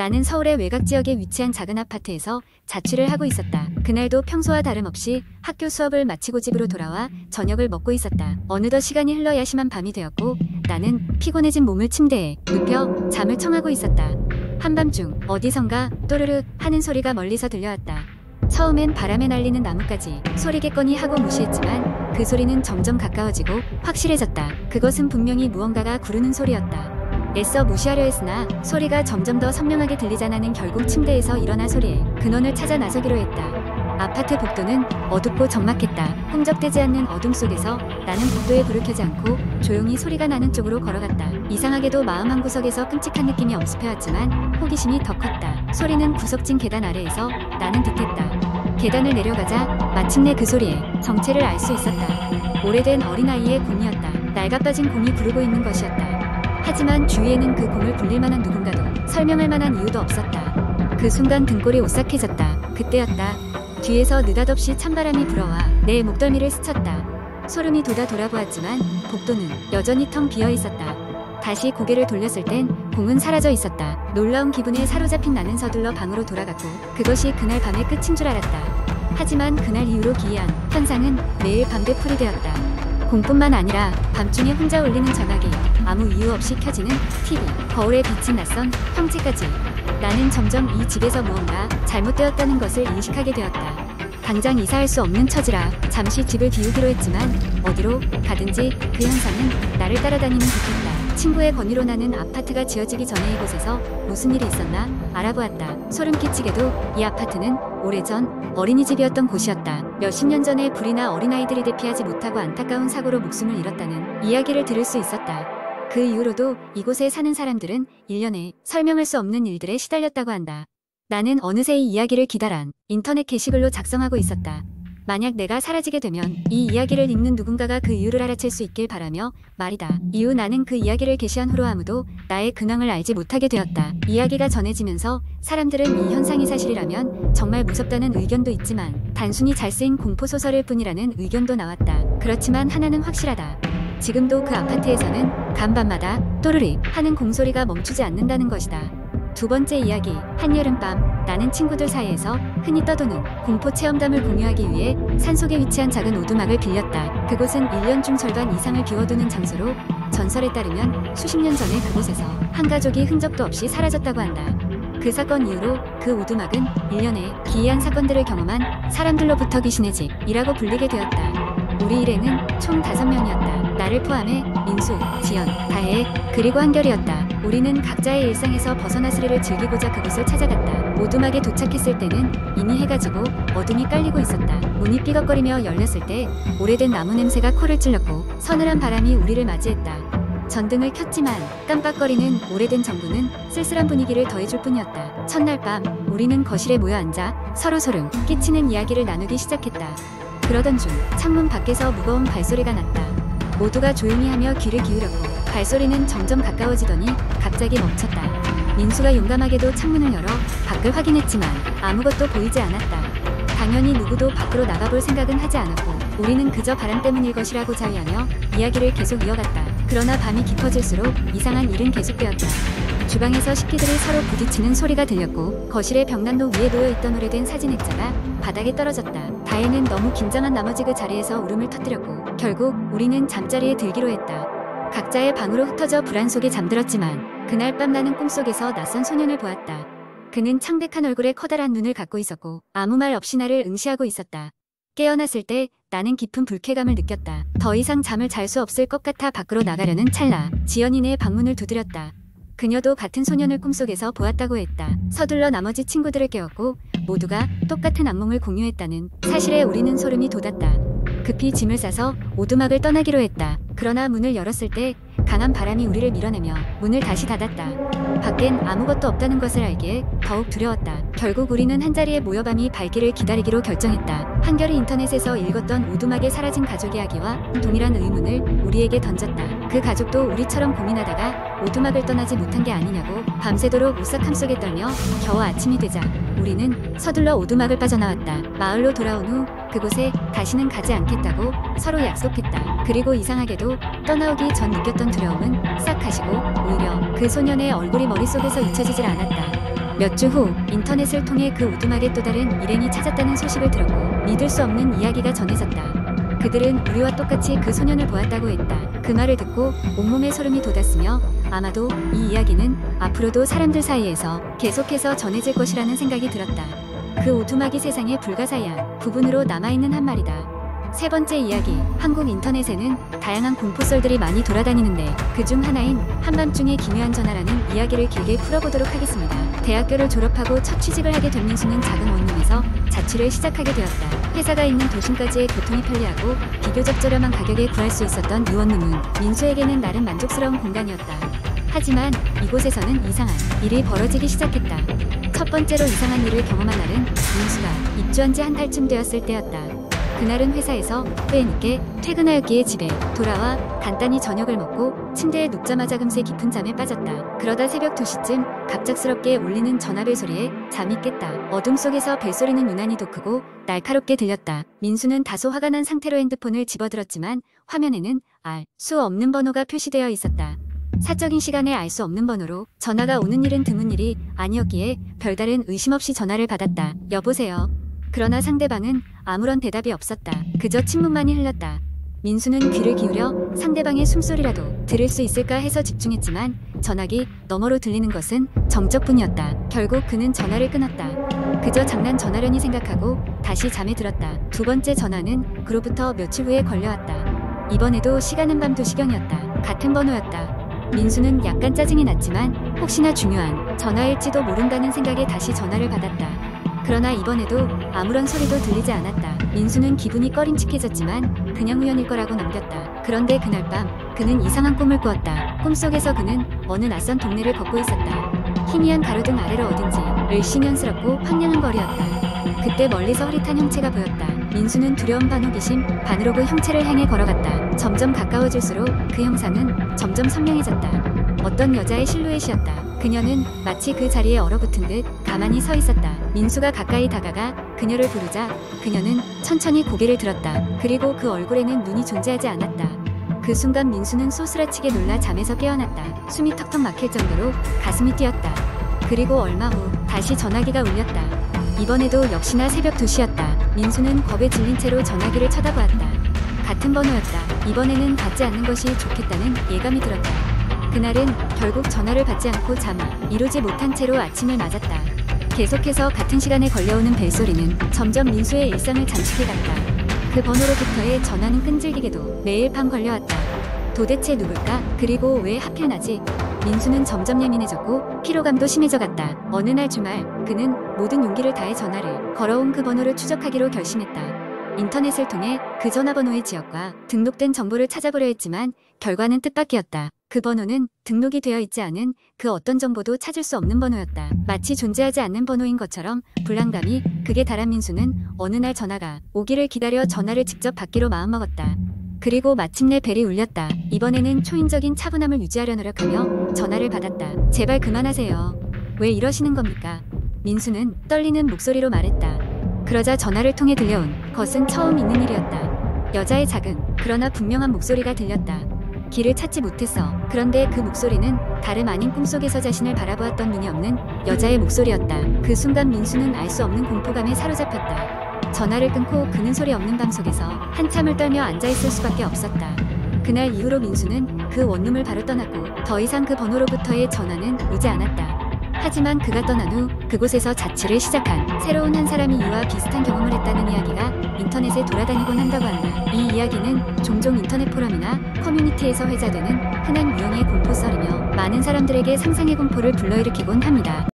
나는 서울의 외곽 지역에 위치한 작은 아파트에서 자취를 하고 있었다. 그날도 평소와 다름없이 학교 수업을 마치고 집으로 돌아와 저녁을 먹고 있었다. 어느덧 시간이 흘러 야심한 밤이 되었고 나는 피곤해진 몸을 침대에 눕혀 잠을 청하고 있었다. 한밤중 어디선가 또르르 하는 소리가 멀리서 들려왔다. 처음엔 바람에 날리는 나뭇가지 소리겠거니 하고 무시했지만 그 소리는 점점 가까워지고 확실해졌다. 그것은 분명히 무언가가 구르는 소리였다. 애써 무시하려 했으나 소리가 점점 더 선명하게 들리자 나는 결국 침대에서 일어나 소리의 근원을 찾아 나서기로 했다. 아파트 복도는 어둡고 적막했다. 흠적대지 않는 어둠 속에서 나는 복도에 불을 켜지 않고 조용히 소리가 나는 쪽으로 걸어갔다. 이상하게도 마음 한구석에서 끔찍한 느낌이 엄습해왔지만 호기심이 더 컸다. 소리는 구석진 계단 아래에서 나는 듯했다. 계단을 내려가자 마침내 그 소리의 정체를 알 수 있었다. 오래된 어린아이의 공이었다. 낡아빠진 공이 구르고 있는 것이었다. 하지만 주위에는 그 공을 굴릴 만한 누군가도 설명할 만한 이유도 없었다. 그 순간 등골이 오싹해졌다. 그때였다. 뒤에서 느닷없이 찬바람이 불어와 내 목덜미를 스쳤다. 소름이 돋아 돌아보았지만 복도는 여전히 텅 비어있었다. 다시 고개를 돌렸을 땐 공은 사라져 있었다. 놀라운 기분에 사로잡힌 나는 서둘러 방으로 돌아갔고 그것이 그날 밤의 끝인 줄 알았다. 하지만 그날 이후로 기이한 현상은 매일 반대풀이 되었다. 공뿐만 아니라 밤중에 혼자 울리는 전화기, 아무 이유 없이 켜지는 TV, 거울에 비친 낯선 형체까지. 나는 점점 이 집에서 무언가 잘못되었다는 것을 인식하게 되었다. 당장 이사할 수 없는 처지라 잠시 집을 비우기로 했지만 어디로 가든지 그 현상은 나를 따라다니는 듯했다. 친구의 권유로 나는 아파트가 지어지기 전에 이곳에서 무슨 일이 있었나 알아보았다. 소름 끼치게도 이 아파트는 오래전 어린이집이었던 곳이었다. 몇십 년 전에 불이 나 어린아이들이 대피하지 못하고 안타까운 사고로 목숨을 잃었다는 이야기를 들을 수 있었다. 그 이후로도 이곳에 사는 사람들은 일련의 설명할 수 없는 일들에 시달렸다고 한다. 나는 어느새 이 이야기를 기다란 인터넷 게시글로 작성하고 있었다. 만약 내가 사라지게 되면 이 이야기를 읽는 누군가가 그 이유를 알아챌 수 있길 바라며 말이다. 이후 나는 그 이야기를 게시한 후로 아무도 나의 근황을 알지 못하게 되었다. 이야기가 전해지면서 사람들은 이 현상이 사실이라면 정말 무섭다는 의견도 있지만 단순히 잘 쓰인 공포소설일 뿐이라는 의견도 나왔다. 그렇지만 하나는 확실하다. 지금도 그 아파트에서는 간밤마다 또르르 하는 공소리가 멈추지 않는다는 것이다. 두 번째 이야기, 한여름밤 나는 친구들 사이에서 흔히 떠도는 공포 체험담을 공유하기 위해 산속에 위치한 작은 오두막을 빌렸다. 그곳은 1년 중 절반 이상을 비워두는 장소로 전설에 따르면 수십 년 전에 그곳에서 한 가족이 흔적도 없이 사라졌다고 한다. 그 사건 이후로 그 오두막은 일련의 기이한 사건들을 경험한 사람들로부터 귀신의 집이라고 불리게 되었다. 우리 일행은 총 5명이었다. 나를 포함해 민수, 지연, 다혜, 그리고 한결이었다. 우리는 각자의 일상에서 벗어나 스릴을 즐기고자 그곳을 찾아갔다. 오두막에 도착했을 때는 이미 해가 지고 어둠이 깔리고 있었다. 문이 삐걱거리며 열렸을 때 오래된 나무 냄새가 코를 찔렀고 서늘한 바람이 우리를 맞이했다. 전등을 켰지만 깜빡거리는 오래된 전구는 쓸쓸한 분위기를 더해줄 뿐이었다. 첫날 밤 우리는 거실에 모여 앉아 서로 소름 끼치는 이야기를 나누기 시작했다. 그러던 중 창문 밖에서 무거운 발소리가 났다. 모두가 조용히 하며 귀를 기울였고 발소리는 점점 가까워지더니 갑자기 멈췄다. 민수가 용감하게도 창문을 열어 밖을 확인했지만 아무것도 보이지 않았다. 당연히 누구도 밖으로 나가볼 생각은 하지 않았고 우리는 그저 바람 때문일 것이라고 자위하며 이야기를 계속 이어갔다. 그러나 밤이 깊어질수록 이상한 일은 계속되었다. 주방에서 식기들이 서로 부딪히는 소리가 들렸고 거실의 벽난로 위에 놓여있던 오래된 사진 액자가 바닥에 떨어졌다. 다혜는 너무 긴장한 나머지 그 자리에서 울음을 터뜨렸고 결국 우리는 잠자리에 들기로 했다. 각자의 방으로 흩어져 불안 속에 잠들었지만 그날 밤 나는 꿈속에서 낯선 소년을 보았다. 그는 창백한 얼굴에 커다란 눈을 갖고 있었고 아무 말 없이 나를 응시하고 있었다. 깨어났을 때 나는 깊은 불쾌감을 느꼈다. 더 이상 잠을 잘 수 없을 것 같아 밖으로 나가려는 찰나 지연이 내 방문을 두드렸다. 그녀도 같은 소년을 꿈속에서 보았다고 했다. 서둘러 나머지 친구들을 깨웠고 모두가 똑같은 악몽을 공유했다는 사실에 우리는 소름이 돋았다. 급히 짐을 싸서 오두막을 떠나기로 했다. 그러나 문을 열었을 때 강한 바람이 우리를 밀어내며 문을 다시 닫았다. 밖엔 아무것도 없다는 것을 알기에 더욱 두려웠다. 결국 우리는 한자리에 모여 밤이 밝기를 기다리기로 결정했다. 한결이 인터넷에서 읽었던 오두막에 사라진 가족 이야기와 동일한 의문을 우리에게 던졌다. 그 가족도 우리처럼 고민하다가 오두막을 떠나지 못한 게 아니냐고 밤새도록 오싹함 속에 떨며 겨우 아침이 되자 우리는 서둘러 오두막을 빠져나왔다. 마을로 돌아온 후 그곳에 다시는 가지 않겠다고 서로 약속했다. 그리고 이상하게도 떠나오기 전 느꼈던 두려움은 싹 가시고 오히려 그 소년의 얼굴이 머릿속에서 잊혀지질 않았다. 몇 주 후 인터넷을 통해 그 오두막에 또 다른 일행이 찾았다는 소식을 들었고 믿을 수 없는 이야기가 전해졌다. 그들은 우리와 똑같이 그 소년을 보았다고 했다. 그 말을 듣고 온몸에 소름이 돋았으며 아마도 이 이야기는 앞으로도 사람들 사이에서 계속해서 전해질 것이라는 생각이 들었다. 그 오두막이 세상의 불가사의한 부분으로 남아있는 한 말이다. 세 번째 이야기. 한국 인터넷에는 다양한 공포썰들이 많이 돌아다니는데 그중 하나인 한밤중에 기묘한 전화라는 이야기를 길게 풀어보도록 하겠습니다. 대학교를 졸업하고 첫 취직을 하게 된 민수는 작은 원룸에서 자취를 시작하게 되었다. 회사가 있는 도심까지의 교통이 편리하고 비교적 저렴한 가격에 구할 수 있었던 이 원룸은 민수에게는 나름 만족스러운 공간이었다. 하지만 이곳에서는 이상한 일이 벌어지기 시작했다. 첫 번째로 이상한 일을 경험한 날은 민수가 입주한 지 한 달쯤 되었을 때였다. 그날은 회사에서 꽤 늦게 퇴근하였기에 집에 돌아와 간단히 저녁을 먹고 침대에 눕자마자 금세 깊은 잠에 빠졌다. 그러다 새벽 2시쯤 갑작스럽게 울리는 전화벨 소리에 잠이 깼다. 어둠 속에서 벨소리는 유난히도 크고 날카롭게 들렸다. 민수는 다소 화가 난 상태로 핸드폰을 집어들었지만 화면에는 알 수 없는 번호가 표시되어 있었다. 사적인 시간에 알 수 없는 번호로 전화가 오는 일은 드문 일이 아니었기에 별다른 의심 없이 전화를 받았다. 여보세요. 그러나 상대방은 아무런 대답이 없었다. 그저 침묵만이 흘렀다. 민수는 귀를 기울여 상대방의 숨소리라도 들을 수 있을까 해서 집중했지만 전화기 너머로 들리는 것은 정적뿐이었다. 결국 그는 전화를 끊었다. 그저 장난 전화려니 생각하고 다시 잠에 들었다. 두 번째 전화는 그로부터 며칠 후에 걸려왔다. 이번에도 시간은 밤 2시경이었다. 같은 번호였다. 민수는 약간 짜증이 났지만 혹시나 중요한 전화일지도 모른다는 생각에 다시 전화를 받았다. 그러나 이번에도 아무런 소리도 들리지 않았다. 민수는 기분이 꺼림칙해졌지만 그냥 우연일 거라고 넘겼다. 그런데 그날 밤 그는 이상한 꿈을 꾸었다. 꿈속에서 그는 어느 낯선 동네를 걷고 있었다. 희미한 가로등 아래로 어딘지 을씨년스럽고 황량한 거리였다. 그때 멀리서 흐릿한 형체가 보였다. 민수는 두려운 반 호기심 반으로 그 형체를 향해 걸어갔다. 점점 가까워질수록 그 형상은 점점 선명해졌다. 어떤 여자의 실루엣이었다. 그녀는 마치 그 자리에 얼어붙은 듯 가만히 서 있었다. 민수가 가까이 다가가 그녀를 부르자 그녀는 천천히 고개를 들었다. 그리고 그 얼굴에는 눈이 존재하지 않았다. 그 순간 민수는 소스라치게 놀라 잠에서 깨어났다. 숨이 턱턱 막힐 정도로 가슴이 뛰었다. 그리고 얼마 후 다시 전화기가 울렸다. 이번에도 역시나 새벽 2시였다. 민수는 겁에 질린 채로 전화기를 쳐다보았다. 같은 번호였다. 이번에는 받지 않는 것이 좋겠다는 예감이 들었다. 그날은 결국 전화를 받지 않고 잠을 이루지 못한 채로 아침을 맞았다. 계속해서 같은 시간에 걸려오는 벨소리는 점점 민수의 일상을 잠식해갔다. 그 번호로부터의 전화는 끈질기게도 매일 밤 걸려왔다. 도대체 누굴까? 그리고 왜 하필 나지? 민수는 점점 예민해졌고 피로감도 심해져갔다. 어느 날 주말 그는 모든 용기를 다해 전화를 걸어온 그 번호를 추적하기로 결심했다. 인터넷을 통해 그 전화번호의 지역과 등록된 정보를 찾아보려 했지만 결과는 뜻밖이었다. 그 번호는 등록이 되어 있지 않은 그 어떤 정보도 찾을 수 없는 번호였다. 마치 존재하지 않는 번호인 것처럼 불안감이 극에 달한 민수는 어느 날 전화가 오기를 기다려 전화를 직접 받기로 마음먹었다. 그리고 마침내 벨이 울렸다. 이번에는 초인적인 차분함을 유지하려 노력하며 전화를 받았다. 제발 그만하세요. 왜 이러시는 겁니까? 민수는 떨리는 목소리로 말했다. 그러자 전화를 통해 들려온 것은 처음 있는 일이었다. 여자의 작은 그러나 분명한 목소리가 들렸다. 길을 찾지 못했어. 그런데 그 목소리는 다름 아닌 꿈속에서 자신을 바라보았던 눈이 없는 여자의 목소리였다. 그 순간 민수는 알 수 없는 공포감에 사로잡혔다. 전화를 끊고 그는 소리 없는 방 속에서 한참을 떨며 앉아있을 수밖에 없었다. 그날 이후로 민수는 그 원룸을 바로 떠났고 더 이상 그 번호로부터의 전화는 오지 않았다. 하지만 그가 떠난 후 그곳에서 자취를 시작한 새로운 한 사람이 이와 비슷한 경험을 했다는 이야기가 인터넷에 돌아다니곤 한다고 한다. 이 이야기는 종종 인터넷 포럼이나 커뮤니티에서 회자되는 흔한 유형의 공포썰이며 많은 사람들에게 상상의 공포를 불러일으키곤 합니다.